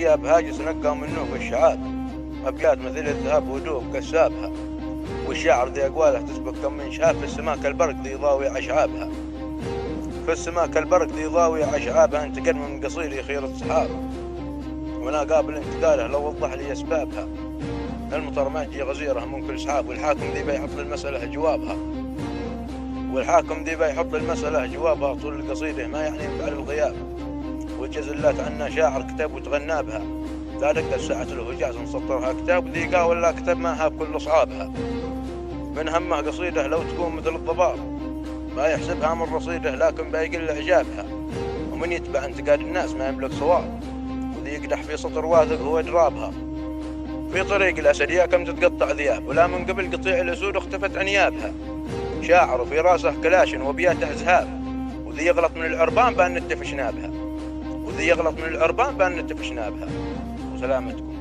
غياب هاجس نقى منه بالشعاب، أبيات مثل الذهب ودوب كسابها، والشعر ذي أقواله تسبق كم من شهاب، في السماء كالبرق ذي ضاوي عشعابها، في السماء كالبرق ذي ضاوي عشعابها، انتقل من قصيري خير السحاب، وانا قابل انتقاله لو وضح لي اسبابها، المطر ما يجي غزيره من كل سحاب، والحاكم ذي بيحط للمسألة جوابها، والحاكم ذي بيحط للمسألة جوابها، طول قصيده ما يعني بعد الغياب، والجزلات عنا شاعر كتب وتغنى بها، لا دقت ساعة الهجاز مسطرها كتاب، ذي قاول لا كتب ما هاب كل اصحابها، من همه قصيده لو تكون مثل الضباب، ما يحسبها من رصيده لكن بيقل اعجابها، ومن يتبع انتقاد الناس ما يملك صواب، وذي يقدح في سطر واثق هو درابها، في طريق الاسد يا كم تتقطع ذياب، ولا من قبل قطيع الاسود اختفت انيابها، شاعر وفي راسه كلاشن وبياته زهاب، وذي يغلط من العربان بان نتفش نابها، وذي يغلط من العربان بان نتفش نابها، وسلامتكم.